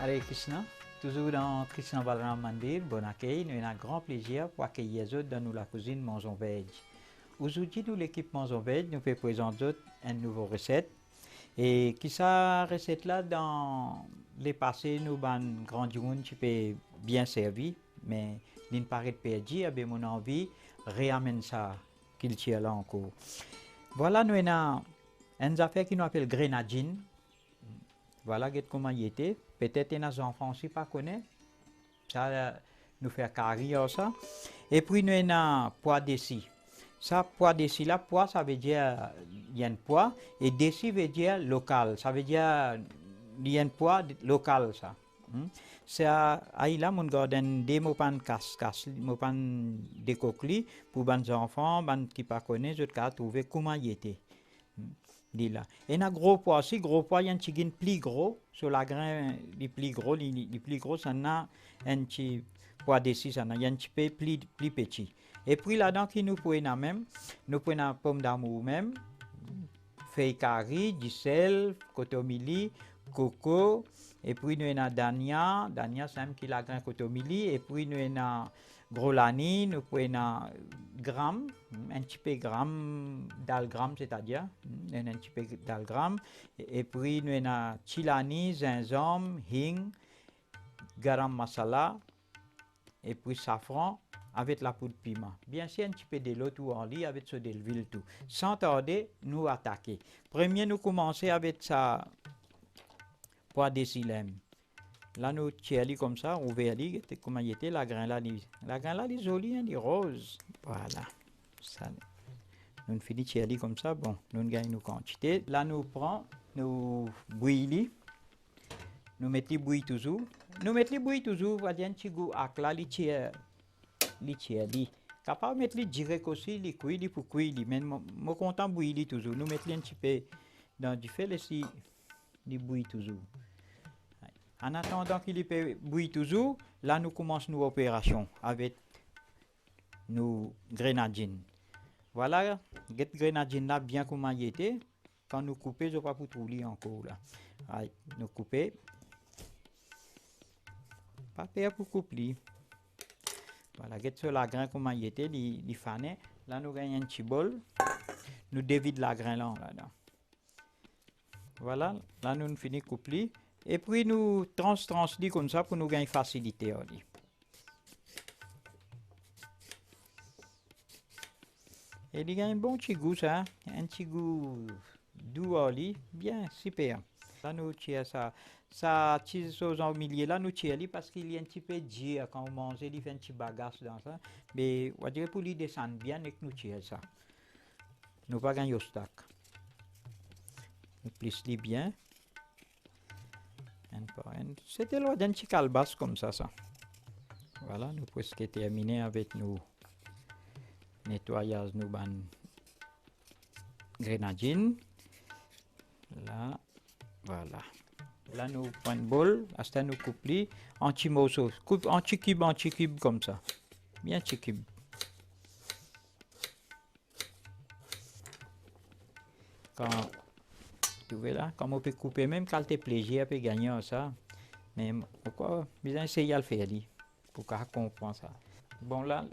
Hare Krishna, toujours dans Krishna Balaram Mandir, bon accueil. Nous avons un grand plaisir pour accueillir les autres dans la cuisine Mangeons Veg. Aujourd'hui, nous, l'équipe Mangeons Veg, nous peut présenter une nouvelle recette. Et qui sa recette là, dans les passés, nous avons grand monde qui peut bien servi, mais d'une paraît perdu, avec mon envie, réamène ça qu'il tient là encore. Voilà, nous avons une affaire qui nous appelle grenadine. Voilà comment il était. Peut-être que les enfants aussi pas connaissent. Ça nous fait carrière ça. Et puis nous avons poids desi. Ça, poids desi là, poids ça veut dire il y a un poids et desi veut dire local. Ça veut dire il y a un poids local ça. C'est à là mon garden des mots pan casse mots pan décocli pour les enfants, ban qui pas connaissent, je cas trouver comment il était. Là. Et un gros pois aussi, gros pois, il y a un petit plus gros, sur la grain, les plus gros, ça n'a un petit pois d'ici, ça n'a un petit peu plus petit. Et puis là-dedans, qui nous prenons même, nous prenons pomme d'amour même, feuille carré, du sel, cotomili, coco, et puis nous avons dania c'est même qui la grain cotomili, et puis nous avons grolani, nous prenons gramme, un petit peu gramme d'algramme, c'est-à-dire un petit peu d'algramme, et puis nous avons chilani, gingembre, hing, garam masala, et puis safran avec la poudre piment. Bien sûr, un petit peu de l'eau tout en lit avec ce de l'huile tout. Sans tarder, nous attaquer. Premier, nous commencer avec ça poids de silem. Là, nous tirons comme ça, ouvert comment il était, la grain là, est jolie, elle est rose. Voilà. Ça, nous finissons tirons comme ça, bon, nous gagnons nos quantités. Là, nous prenons, nous bouillons, nous mettons bouillie toujours. Nous mettons bouillie toujours, on va dire un petit goût à là, les tirons. Capable de mettre les direct aussi, les cuits, pour cuire, mais moi content bouillir toujours. Nous mettons un petit peu dans du feu, ici, les bouillir toujours. En attendant qu'il peut bouillir toujours, là nous commençons nos opérations avec nos grenadines. Voilà, cette grenadine là bien comment il était. Quand nous coupons, je ne vais pas pour trouver encore là. Allez, nous coupons. Pas peur pour couper. Voilà, get sur la grain comment il était, il fané. Là, nous gagnons un petit bol. Nous dévidons la grain là-dedans. Voilà, là, nous finissons de couper. Et puis, nous translit comme ça pour nous gagner facilité. Et il gagne un bon petit goût, ça. Un petit goût doux, bien, super. Là, nous tirons ça. Ça tire aux au milieu là, nous tirons parce qu'il y a un petit peu de dur quand on mange, il fait un petit bagasse dans ça. Mais on dirait pour lui descendre bien et que nous tirons ça. Nous pas gagner au stack. Nous plissons bien. C'était le d'un petit calebasse comme ça. Voilà, nous presque terminé avec nos nettoyages, nos ban grenadines. Là, voilà. Là, nous prenons un bol, à nous coupons en petits morceaux. Coupe en petits cubes comme ça. Bien petits cubes. Quand tu vois là, comme on peut couper, même quand tu es plaisir, on peut gagner ça. Mais pourquoi bien essayer de le faire, pour qu'on comprenne ça. Bon, là,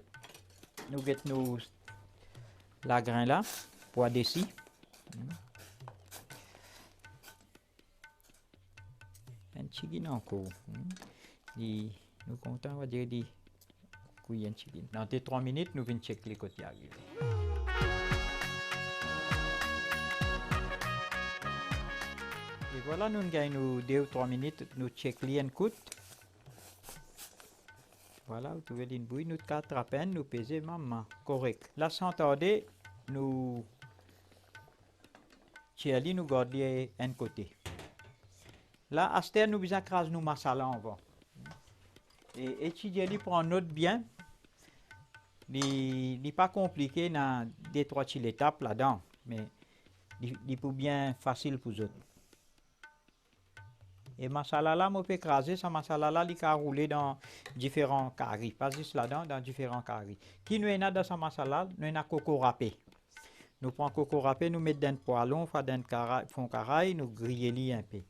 nous mettons la grain là, poids d'ici. Un petit guin encore. Nous comptons, on va dire, des couilles un petit guin. Dans 3 minutes, nous venons checker les côtés arrivés. Et voilà, nous gagnons 2 ou 3 minutes, nous checkons les coûte. Voilà, vous trouvez une bouille, nous 4 à peine, nous pesons maman, correct. Là, sans tarder, nous tirons, nous gardons un côté. Là, à ce temps, nous besoin d'écraser nos masala en bas. Et étudier prend note bien. Il n'est pas compliqué dans 2-3 étapes là-dedans, mais il est bien facile pour eux. Et masala là, on peut écraser ça masala là, il peut rouler dans différents carrés, pas juste là-dedans, dans différents carrés. Qui nous est dans ce masala, nous avons coco râpé. Nous prenons coco râpé, nous mettons dans le poêlon, fond caraï, nous grillons un peu.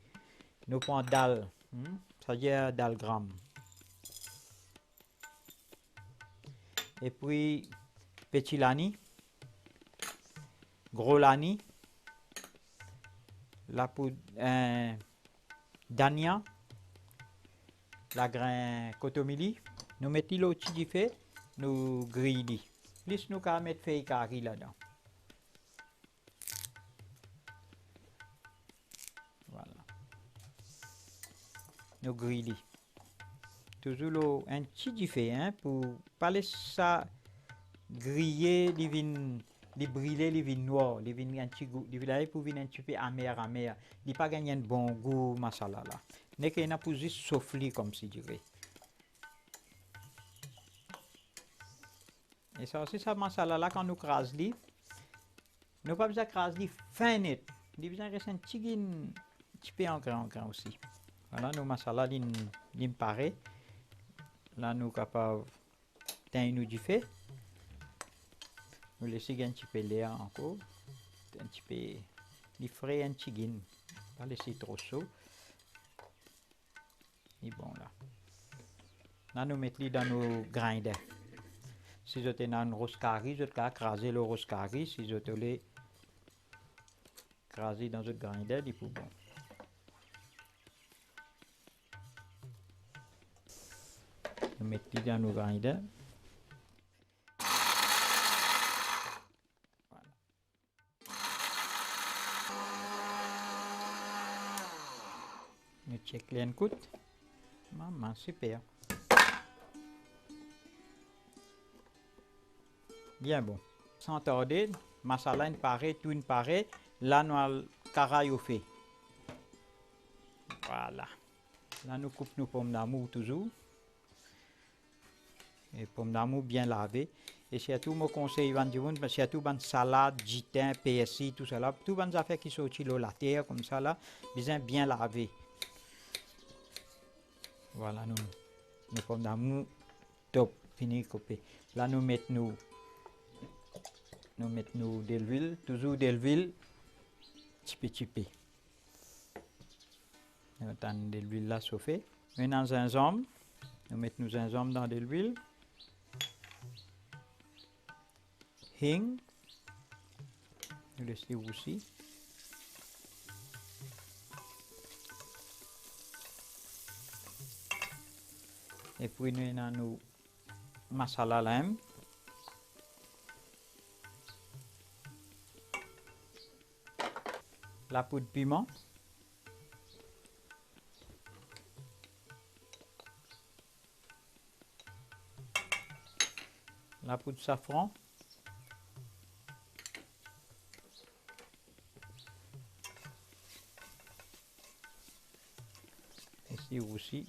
Nous prenons dalle. c'est-à-dire d'algram. Et puis, petit lani, gros lani, la poudre d'ania, la grain cotomili. Nous mettons l'eau qui fait, nous grillons. Plus nous allons mettre feuille carré là-dedans. Voilà. Nous grillons. Toujours l'eau un petit fait, hein, pour pas laisser ça griller, les brûler, les vins noirs, les vins un petit goût, les vins pour venir un petit peu amer. Il pas gagner un bon goût masala là. N'est qu'il n'a pas juste souffler comme si dirais. Et ça aussi, ça masala là, quand nous crase li, nous pas besoin de crase li fin net. Nous besoin de rester un petit peu en grand aussi. Voilà, nos masala li paraît. Là, nous capables d'un nous du fait. Nous laisser un petit peu l'air encore. Un petit peu, li frais un petit guin. Pas laisser trop chaud. Et bon là. Là, nous mettons dans nos grinders. Si je te dans un roscari, je vais écraser le roscari. Si je te l'ai écrasé dans un grinder, il faut bon. Nous mettons dans nos grinders. Voilà. Nous checkons les coups. Maman, super. Bien bon. Sans tarder, masala une pareille, tout une pareille. Là, nous avons le caraï au fait. Voilà. Là, nous coupons nos pommes d'amour toujours. Et pommes d'amour bien lavées. Et surtout, mon conseil, surtout, une salade, gitin, PSI, tout ça là. Tout les affaires qui sont sur la terre, comme ça là, bien lavé. Voilà, nos pommes d'amour, top, fini coupé. Là, nous mettons de l'huile, toujours de l'huile, petit peu. Nous mettons de l'huile là chauffée. Maintenant, gingembre, nous mettons gingembre dans de l'huile. Hing, nous laissons aussi. Et puis nous avons nos masala lime. La poudre piment. La poudre safran. Ici aussi.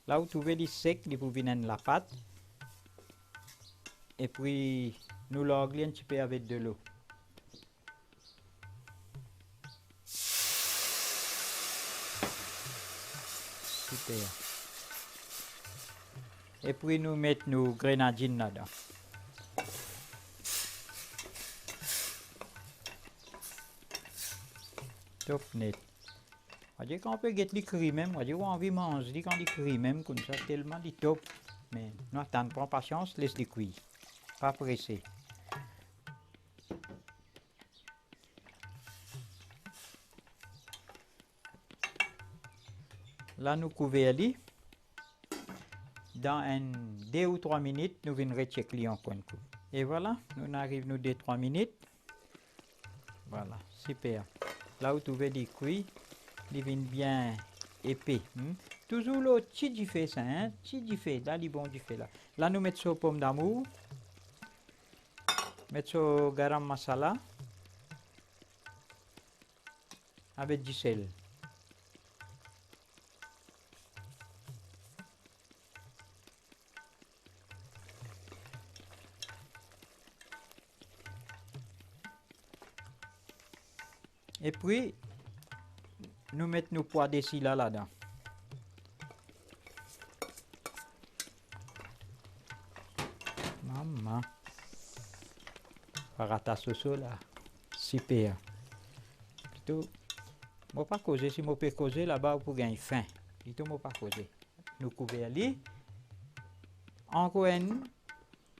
Là où vous trouvez les secs, vous pouvez la pâte. Et puis, nous l'englons un petit peu avec de l'eau. Super. Et puis, nous mettons nos grenadines là-dedans. Top net. On dit qu'on peut get les cris même, on dit qu'on a envie de manger quand les cris même, comme ça, tellement les top. Mais nous attendons, prends patience, laisse les cuire. Pas pressé. Là, nous couvrons. Dans 2 ou 3 minutes, nous venons rechecker encore un coup. Et voilà, nous arrivons 2-3 minutes. Voilà, super. Là où vous trouvez les cuits, ils viennent bien épais. Toujours le petit du fait, ça, hein? Petit du fait, là, les bons du fait là. Là, nous mettons sur pomme d'amour. Mettons sur garam masala. Avec du sel. Et puis, nous mettons nos pois d'ici là-dedans. Maman. Parata soso là. Super. Plutôt, je ne peux pas causer. Si je peux causer là-bas, pour gagner faim. Il tombe pas causé. Nous couvrons li. Encore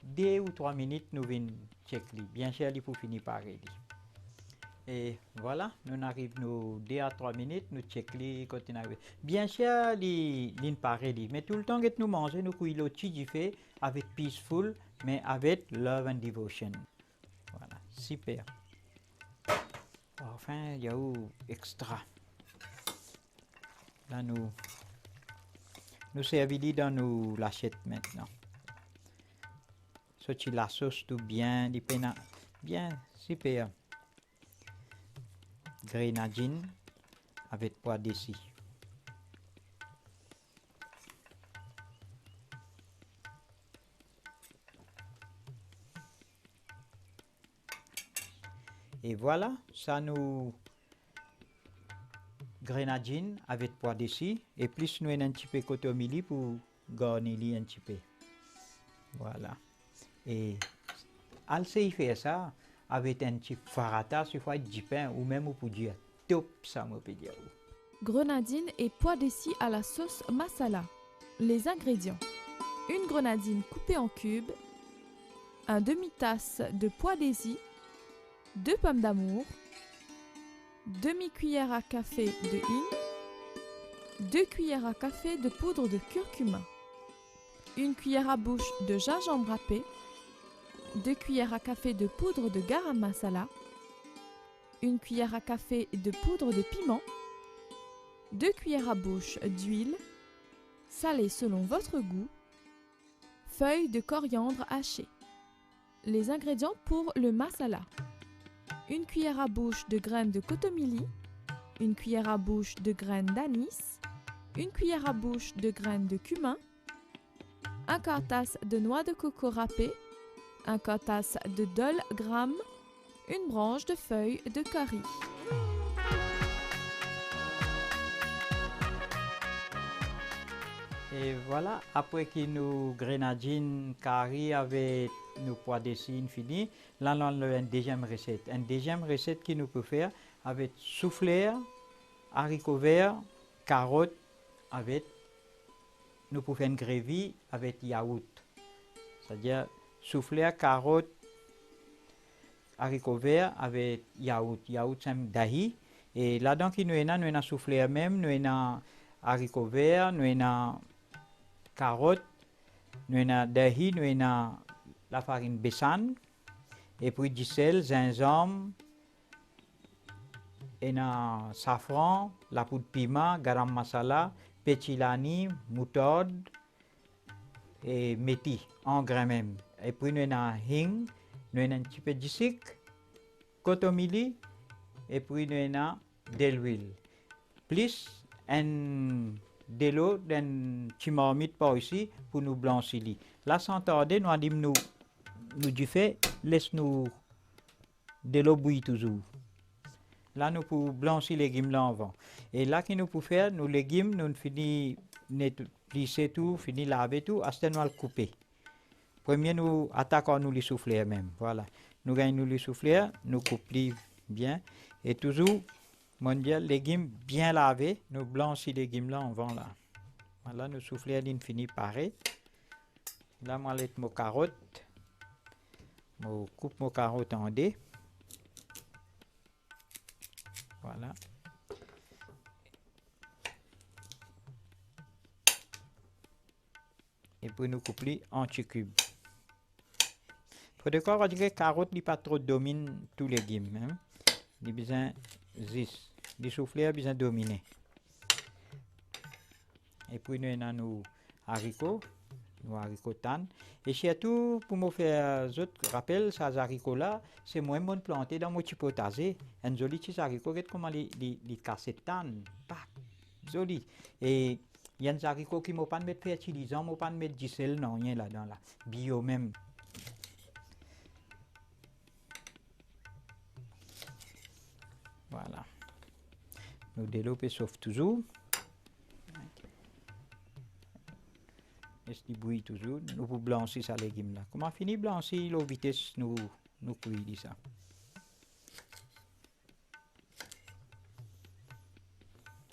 2 ou 3 minutes, nous venons checker. Bien sûr, il faut finir par lui. Et voilà, nous arrivons nous 2 à 3 minutes, nous checkons quand on arrive. Bien sûr, il n'est pas ready. Mais tout le temps que nous mangeons, nous cuisons le chi fait avec peaceful, mais avec love and devotion. Voilà, super. Enfin, il y a eu extra. Là, nous servons dans nos l'assiette maintenant. So, la sauce tout bien, bien, super. Grenadine avec pois d'ici. Et voilà, ça nous grenadine avec pois d'ici et plus nous un petit peu cotomili pour garnir un petit peu. Voilà. Et elle sait faire ça avec un petit farata, sur du pain ou même pour dire top, ça me peut dire. Grenadine et pois d'ici à la sauce masala. Les ingrédients: une grenadine coupée en cubes, un demi-tasse de pois d'ici, 2 pommes d'amour, demi-cuillère à café de hing, 2 cuillères à café de poudre de curcuma, 1 cuillère à bouche de gingembre râpé, 2 cuillères à café de poudre de garam masala, 1 cuillère à café de poudre de piment, 2 cuillères à bouche d'huile, salée selon votre goût, feuilles de coriandre hachées. Les ingrédients pour le masala: 1 cuillère à bouche de graines de kotomili, 1 cuillère à bouche de graines d'anis, 1 cuillère à bouche de graines de cumin, 1 quart tasse de noix de coco râpée, 1 quart tasse de dol gramme, 1 branche de feuilles de curry. Et voilà, après que nous grenadine curry avec nos pois d'ici fini, là on a une deuxième recette. Une deuxième recette que nous pouvons faire avec soufflé, haricots verts, carottes, avec nous pouvons faire une gravy avec yaourt. C'est-à-dire soufflé, carottes, haricots verts avec yaourt. Yaourt c'est dahi. Et là-dedans nous avons soufflé même, nous avons haricots verts, nous avons carottes, nous avons dahi, nous avons la farine besan, et puis du sel, gingembre, et safran, la poudre piment, garam masala, pechilani, moutarde et méti en grain même. Et puis nous avons hing, nous avons un petit peu de sucre, kotomili, et puis nous avons de l'huile. Plus de l'eau d'un petit marmite par ici pour nous blanchir. Là, sans tarder, nous avons du fait, laisse-nous de l'eau bouillir toujours. Là, nous pouvons blanchir les légumes là avant. Et là, que nous pouvons faire, nos légumes, nous finissons plisser tout, finissons laver tout, après nous le couper. Premier, nous attaquons nous les souffleurs même. Voilà. Nous gagnons les souffleurs, nous coupons bien. Et toujours, mondial, légumes bien lavés, nous blanchissons les légumes là avant là. Voilà, nous souffleurs l'infini pareil. Là, moi, je mes carottes. Je coupe mes carottes en dés. Voilà. Et puis nous couper en petits cubes. Pour de quoi on dit que les carottes ne pas trop dominer tous les légumes. Hein? Il a besoin de souffler, besoin de dominer. Et puis nous avons nos haricots tan. Et surtout, pour me faire autres rappel, ces haricots-là, c'est moins bon planter dans mon petit potager. Un joli petit haricot, comment les cassetan. Joli. Et il y a des haricots qui ne m'ont pas de mettre fertilisant, ne m'ont pas de mettre du sel, non, rien là-dedans. Là. Bio même. Voilà. Nous développons sauf toujours. Et bouillit toujours. Nous pouvons blanchir ça légume là. Comment finir blanchir la vitesse nous cuisons ça.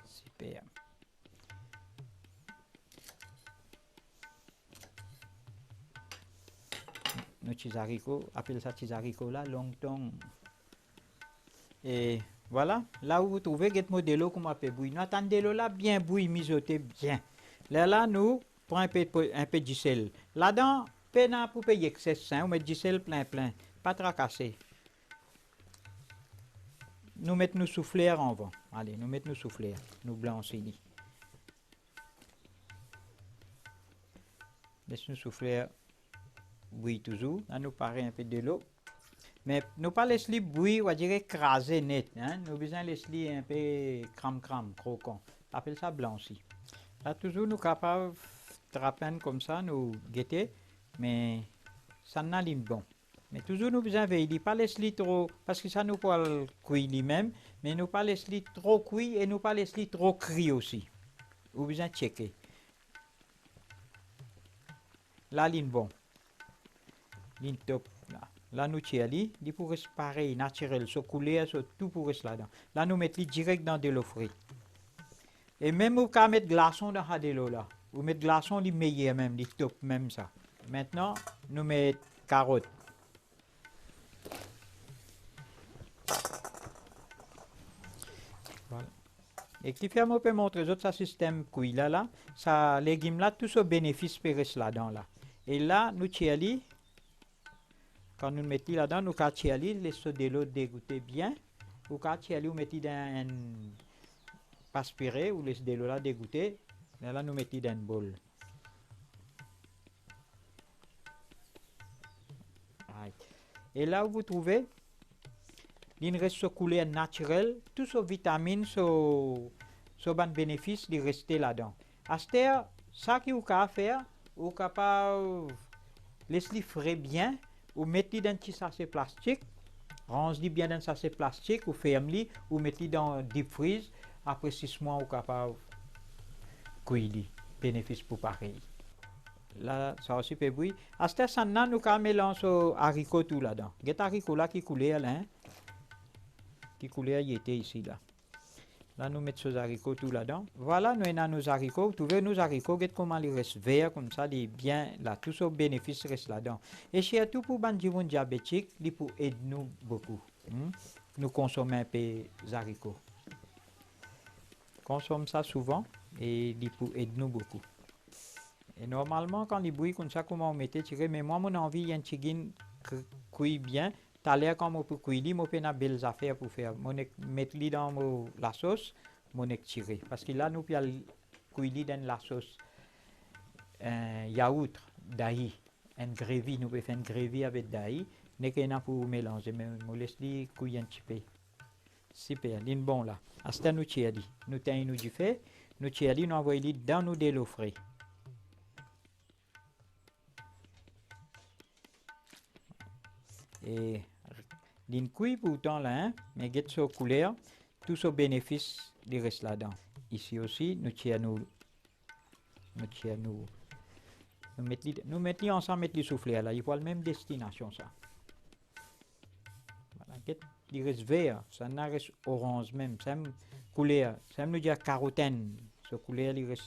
Super. nos petits haricots, appelle ça petits haricots là, longtemps. Et voilà, là où vous trouvez get modèle comme on peut bouillir. Nous attendez là bien bouillir, mijoter bien. Là, nous prenons un peu de sel. Là-dedans, peine pour payer excès, on met du sel plein, pas tracasser. Nous mettons nos souffleurs en vent. Allez, nous mettons nos souffleurs, nous blanchissons. Laisse-nous souffler bouillir toujours. Là, nous paraît un peu de l'eau. Mais nous pas laisser bouillir, on va dire écraser net. Hein? Nous besoin laisser un peu crame, croquant. On appelle ça blanchi. Là, toujours nous capables de trapper comme ça, nous guetter. Mais ça n'a pas bon. Mais toujours nous besoin veiller, pas laisser trop, parce que ça nous peut cuire lui-même, mais nous pas laisser trop cuire et nous pas laisser trop cuire aussi. Nous besoin checker. Là, ligne bon. Ligne top. Là, nous tirons, il pour rester pareil, naturel, se couler, tout pour rester là-dedans. Là, nous mettons direct dans de l'eau frite. Et même vous pouvez mettre glaçon dans de l'eau là. Vous mettez glaçon, il est meilleur même, il est top même ça. Maintenant, nous mettons carottes. Voilà. Et qui fait, moi, peut montrer aux autres, ça système cuit là, ça légumes là, tout ce bénéfice peut rester là-dedans là. Et là, nous tirons, quand nous mettons là-dedans, nous tirons, laissons de l'eau dégoûter bien. Ou quand nous mettons dans un aspiré ou laissons de l'eau là dégoûter. Là, nous mettons dans un bol. Et là où vous trouvez, il reste couleur naturel, tout ce vitamines, ce bon bénéfice de rester là-dedans. À ce temps, ça que vous pouvez faire, vous pouvez laisser frais bien, ou mettre dans un petit sachet plastique, range bien dans un sachet plastique, ou ferme-le, ou mettez dans deep freeze. Après 6 mois, vous pouvez cuire, bénéfice pour pareil. Là, ça aussi peut bouillir. À ce temps, nous pouvons mélanger haricots tout là-dedans. Il y a des haricots là qui coulaient là, qui coulait, il était ici là. Là, nous mettons ces haricots tout là-dedans. Voilà, nous avons nos haricots. Vous trouvez nos haricots, regardez comment ils restent verts comme ça, ils bien là. Tout ce bénéfice reste là-dedans. Et surtout pour les gens diabétiques, ils peuvent aider nous beaucoup. Nous consommons un peu de haricots. Consomme ça souvent et ils peuvent aider nous beaucoup. Et normalement, quand ils bouillent comme ça, comment on mettait tiré, mais moi, mon envie, il y a un chicken cuit bien. Tout à l'heure, quand on peut cuire, on peut faire des belles affaires pour faire. On mettre dans la sauce, on tirer. Parce que là, nous pouvons cuire dans la sauce yaourt, d'ail, une gravy. Nous pouvons faire une gravy avec d'ail. Nous pouvons pour mélanger, mais on laisse cuire un petit peu. Super, c'est bon là. À ce temps, nous tirons. Nous tenons du fait, nous tirons, nous envoyons dans nos de l'eau frais. Et d'une cuit pourtant là, mais get so couleur, tout ce bénéfice il reste là-dedans. Ici aussi, nous mettons ensemble, mettre les souffleurs là, il faut la même destination ça. Voilà, get, il reste vert, ça n'a reste orange même, ça couleur, ça nous dit carotène, ce couleur il reste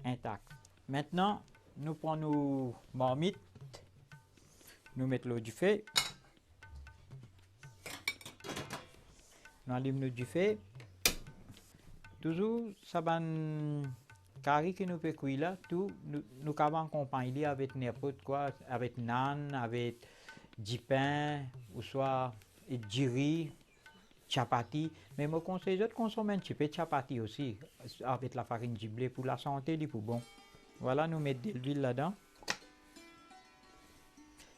intact. Maintenant, nous prenons nos marmites, nous mettons l'eau du feu. Nous allumons du feu. Toujours, ça va carré que nous pouvons cuire là, tout, nous pouvons accompagner avec n'importe quoi, avec nan, avec du pain, ou soit du riz, chapati. Mais je conseille de consommer un petit peu de chapati aussi, avec la farine du blé pour la santé, pour bon. Voilà, nous mettons de l'huile là-dedans.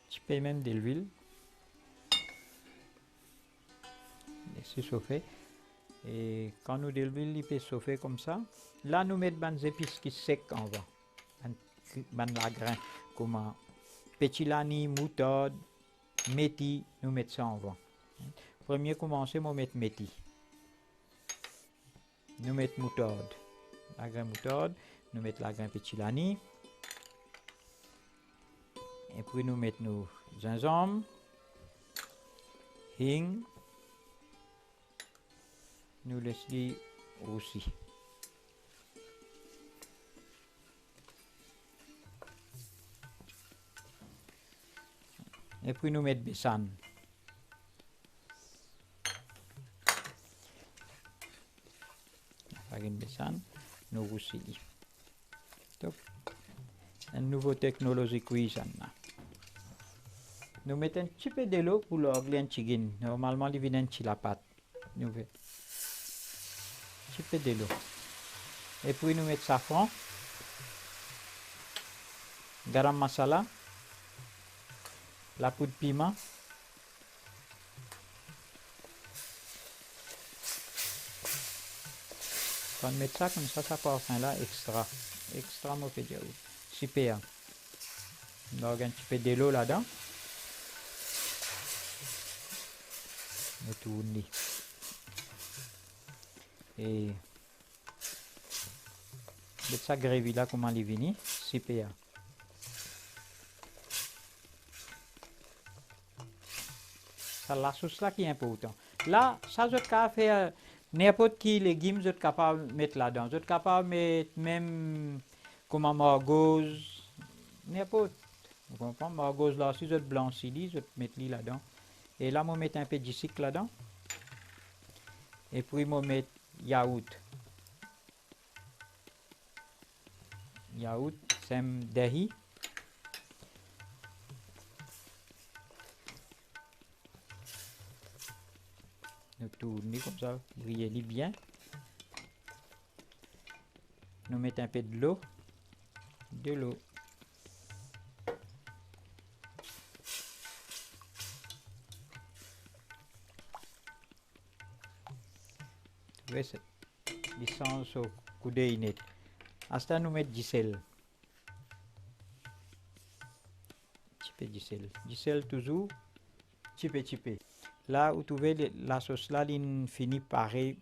Tu peux même de l'huile. Laissez chauffer. Et quand nous de l'huile, il peut chauffer comme ça. Là, nous mettons des épices qui sont secs en bas. Des grains comme petit lani, moutarde, méti, nous mettons ça en bas. Premier commencer, nous mettons méti. Nous mettons moutarde. La grain moutarde, nous mettons la grain petit lani. Et puis nous mettons nos gingembre, hing. Nous laissons aussi. Et puis nous mettons besan. Farine besan, nous roussillons. Top. Une nouvelle technologie cuisine. Nous mettons un petit peu de l'eau pour l'orgler un chicken. Normalement, il vient un petit la pâte. Nous mettons un petit peu de l'eau. Et puis nous mettons safran, garam masala, la poudre piment, quand on met ça comme ça parfum là extra mauvais dire super. On a un petit peu de l'eau là-dedans. On tourne et mettre ça gravy là comment il vient super. C'est la sauce là qui est important. Là, ça je peux faire n'importe qui légumes, je suis capable de mettre là-dedans. Je suis capable de mettre même comme margose, n'importe. Vous comprenez? Margose là, si je blanchis, je vais mettre là-dedans. Et là, je vais mettre un peu de sucre là-dedans. Et puis, je vais mettre yaourt. Yaourt, c'est dahi. Nous tournons comme ça, briller bien. Nous mettons un peu de l'eau. De l'eau. Vous voyez, c'est l'essence au coup d'œil net. À ce temps, nous mettons du sel. Un petit peu de sel. Du sel toujours, petit peu. Là où vous trouvez la sauce là, il finit pareil.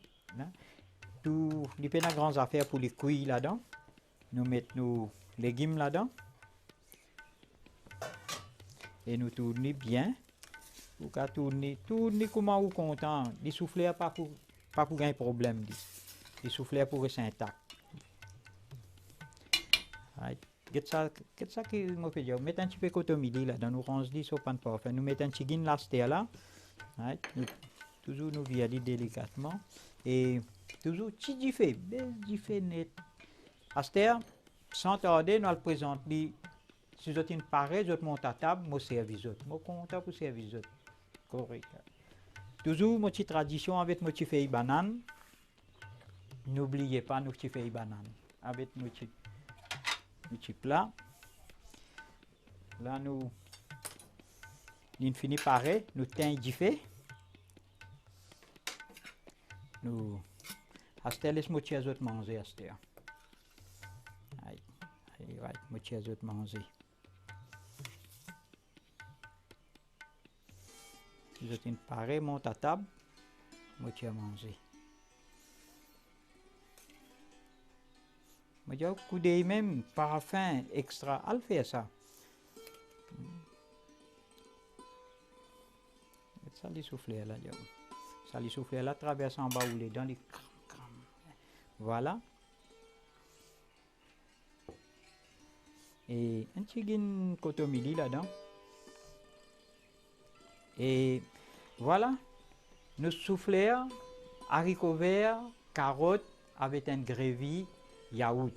Tout, il y a de grandes affaires pour les cuire là-dedans. Nous mettons nos légumes là-dedans. Et nous tournons bien. Vous pouvez tourner comment vous content. Les souffleurs pas pour gagner problème. Les souffleurs pour rester intact. Qu'est-ce que je fais dire? Mettons un petit peu de cotomidi là-dedans. Nous rangeons sur pan parfait. Nous mettons un petit guin là, là. Toujours nous virer délicatement et toujours petit diffé, bel diffé net. Astère, sans tarder, nous le présentons. Si vous êtes pareil, vous monte à table, moi service autre. Moi content pour service autre. Correct. Toujours mon petite tradition avec mon petit feuille banane. N'oubliez pas nos petits feuilles banane avec nos petits plats. Là nous finit pareil, nous teint diffé. Nous Astère laisse moitié à autres manger Astère. Aïe, moitié à autres manger. Si vous êtes pareil, monte à table, moitié à manger. Moi, j'ai coup d'œil même, parfum extra, à le faire ça. Ça les souffleurs là, ça les souffleurs là traverse en bas ou les dans les voilà. Et un petit guin cotomili là-dedans. Et voilà, nos souffleurs, haricots verts, carottes avec un gravy, yaourt.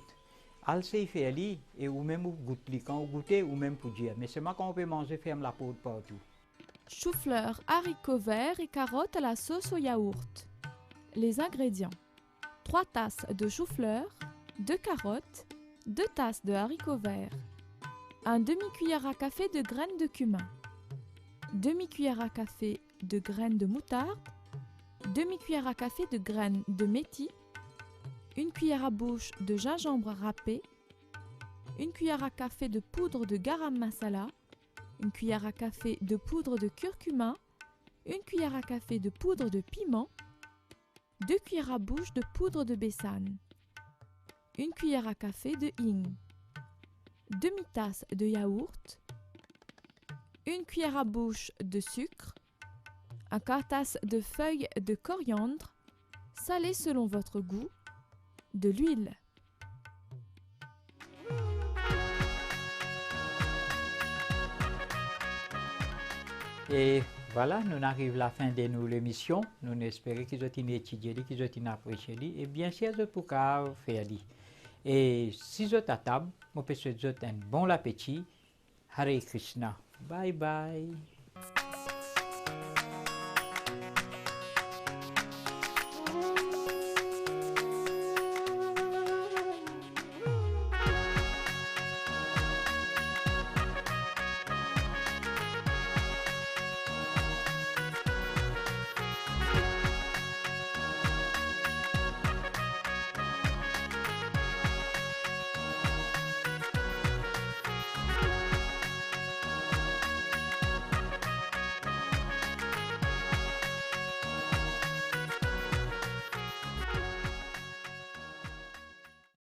Al c'est faire et ou même ou goûter quand vous goûtez ou même pour dire. Mais c'est moi qu'on peut manger ferme la peau partout. Chou-fleur, haricots verts et carottes à la sauce au yaourt. Les ingrédients: 3 tasses de chou-fleur, 2 carottes, 2 tasses de haricots verts, un demi-cuillère à café de graines de cumin, demi-cuillère à café de graines de moutarde, demi-cuillère à café de graines de méthis, une cuillère à bouche de gingembre râpé, une cuillère à café de poudre de garam masala, une cuillère à café de poudre de curcuma, une cuillère à café de poudre de piment, 2 cuillères à bouche de poudre de besan, une cuillère à café de hing, demi-tasse de yaourt, une cuillère à bouche de sucre, un quart tasse de feuilles de coriandre, salé selon votre goût, de l'huile. Et voilà, nous arrivons à la fin de nous l'émission. Nous espérons qu'ils ont étudié, qu'ils ont apprécié et bien sûr pour faire. Et si vous êtes à table, je peux vous souhaiter un bon appétit. Hare Krishna. Bye bye.